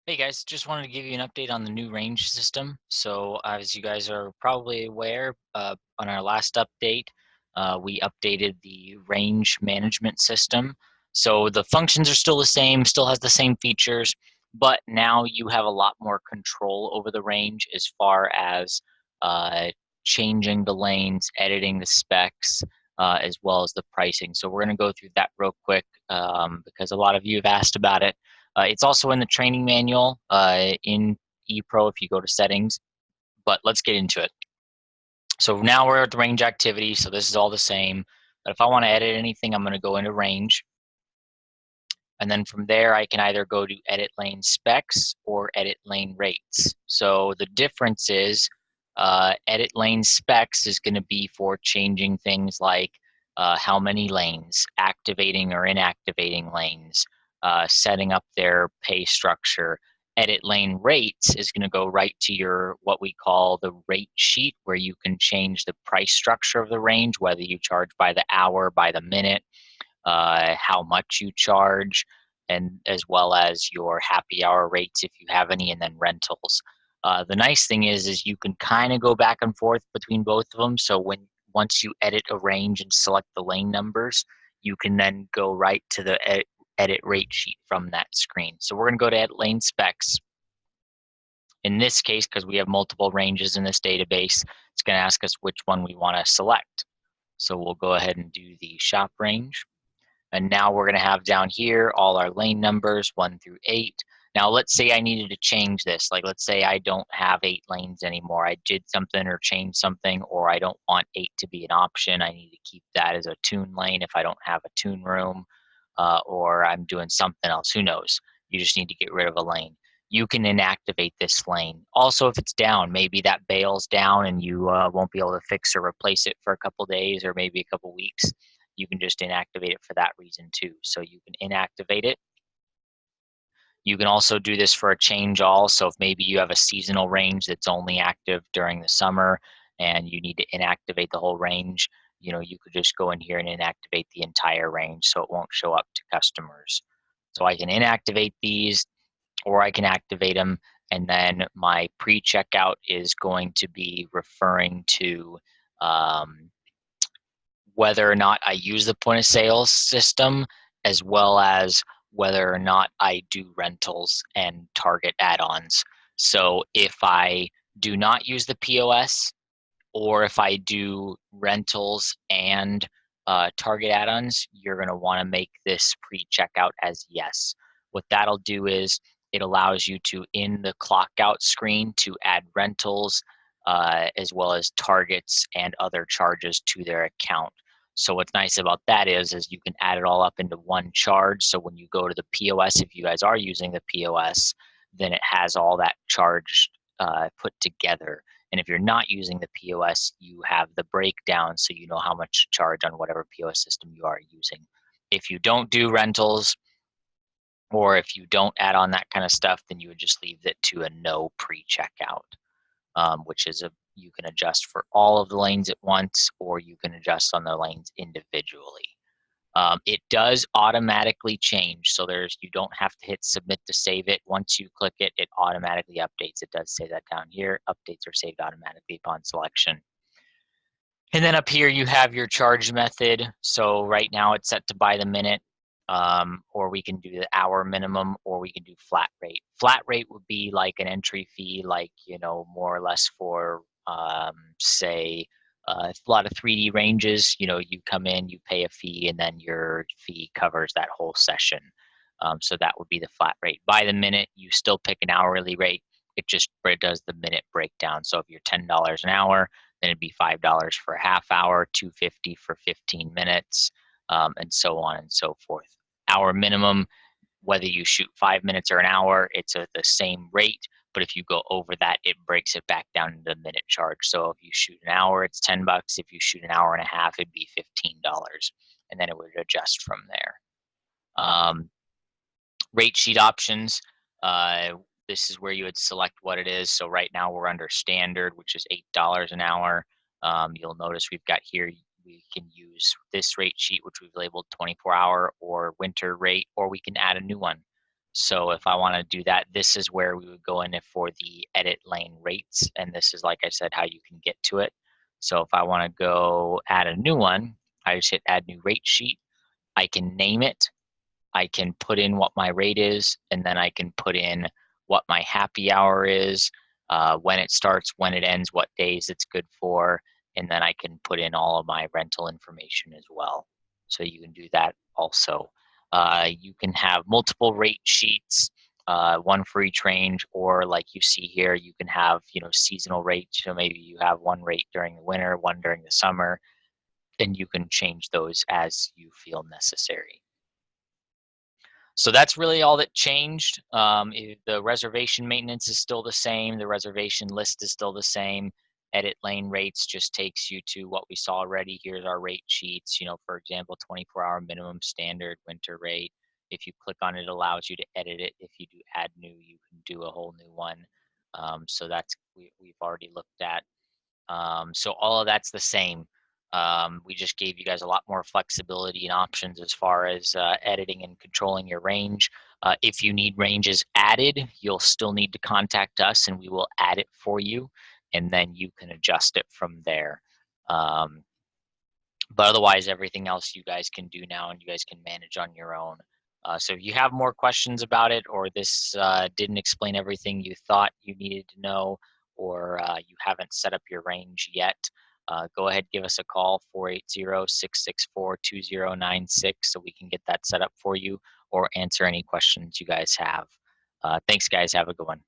Hey guys, just wanted to give you an update on the new range system. So, as you guys are probably aware, on our last update, we updated the range management system. So the functions are still the same, still has the same features, but now you have a lot more control over the range as far as uh, changing the lanes, editing the specs, as well as the pricing. So we're going to go through that real quick because a lot of you have asked about it. It's also in the training manual in ePRO if you go to settings, but let's get into it. So now we're at the range activity, so this is all the same. But if I want to edit anything, I'm going to go into range. And then from there, I can either go to edit lane specs or edit lane rates. So the difference is edit lane specs is going to be for changing things like how many lanes, activating or inactivating lanes, setting up their pay structure. Edit lane rates is going to go right to your what we call the rate sheet, where you can change the price structure of the range, whether you charge by the hour, by the minute, how much you charge, and as well as your happy hour rates if you have any, and then rentals. The nice thing is you can kind of go back and forth between both of them. So once you edit a range and select the lane numbers, you can then go right to the edit rate sheet from that screen. So we're going to go to edit lane specs. In this case, because we have multiple ranges in this database, it's going to ask us which one we want to select. So we'll go ahead and do the shop range. And now we're going to have down here all our lane numbers 1 through 8. Now let's say I needed to change this. Like let's say I don't have 8 lanes anymore. I did something or changed something, or I don't want 8 to be an option. I need to keep that as a tune lane if I don't have a tune room, or I'm doing something else. Who knows? You just need to get rid of a lane. You can inactivate this lane. Also, if it's down, maybe that bail's down and you won't be able to fix or replace it for a couple days or maybe a couple weeks. You can just inactivate it for that reason too. So you can inactivate it. You can also do this for a change all. So if maybe you have a seasonal range that's only active during the summer and you need to inactivate the whole range, you could just go in here and inactivate the entire range so it won't show up to customers. So I can inactivate these or I can activate them, and then my pre-checkout is going to be referring to whether or not I use the point of sale system, as well as whether or not I do rentals and target add-ons. So if I do not use the POS, or if I do rentals and target add-ons, you're going to want to make this pre-checkout as yes. What that'll do is it allows you to, in the clock out screen, to add rentals as well as targets and other charges to their account. So what's nice about that is you can add it all up into one charge. So when you go to the POS, if you guys are using the POS, then it has all that charge put together. And if you're not using the POS, you have the breakdown so you know how much to charge on whatever POS system you are using. If you don't do rentals, or if you don't add on that kind of stuff, then you would just leave it to a no pre-checkout, which is you can adjust for all of the lanes at once, or you can adjust on the lanes individually. It does automatically change, so you don't have to hit submit to save it. Once you click it, it automatically updates. It does say that down here. Updates are saved automatically upon selection. And then up here you have your charge method. So right now it's set to by the minute, or we can do the hour minimum, or we can do flat rate. Flat rate would be like an entry fee, like, more or less for, say, a lot of 3D ranges, you come in, you pay a fee, and then your fee covers that whole session. So that would be the flat rate. By the minute, you still pick an hourly rate. It does the minute breakdown. So if you're $10 an hour, then it'd be $5 for a half hour, $2.50 for 15 minutes, and so on and so forth. Hour minimum, whether you shoot 5 minutes or an hour, it's at the same rate. But if you go over that, it breaks it back down to the minute charge. So if you shoot an hour, it's $10. If you shoot an hour and a half, it'd be $15, and then it would adjust from there. Rate sheet options. This is where you would select what it is. So right now we're under standard, which is $8 an hour. You'll notice we've got here, we can use this rate sheet, which we've labeled 24-hour or winter rate, or we can add a new one. So if I want to do that, this is where we would go in for the edit lane rates. And this is, like I said, how you can get to it. So if I want to go add a new one, I just hit add new rate sheet. I can name it. I can put in what my rate is, and then I can put in what my happy hour is, when it starts, when it ends, what days it's good for, and then I can put in all of my rental information as well. So you can do that also. You can have multiple rate sheets, one for each range, or like you see here, you can have seasonal rates. So maybe you have one rate during the winter, one during the summer, and you can change those as you feel necessary. So that's really all that changed. The reservation maintenance is still the same. The reservation list is still the same. Edit lane rates just takes you to what we saw already. Here's our rate sheets. For example, 24-hour minimum standard winter rate. If you click on it, it allows you to edit it. If you do add new, you can do a whole new one. So that's we've already looked at. So all of that's the same. We just gave you guys a lot more flexibility and options as far as editing and controlling your range. If you need ranges added, you'll still need to contact us and we will add it for you, and then you can adjust it from there. But otherwise, everything else you guys can do now and you guys can manage on your own. So if you have more questions about it, or this didn't explain everything you thought you needed to know, or you haven't set up your range yet, go ahead, give us a call, 480-664-2096, so we can get that set up for you or answer any questions you guys have. Thanks, guys. Have a good one.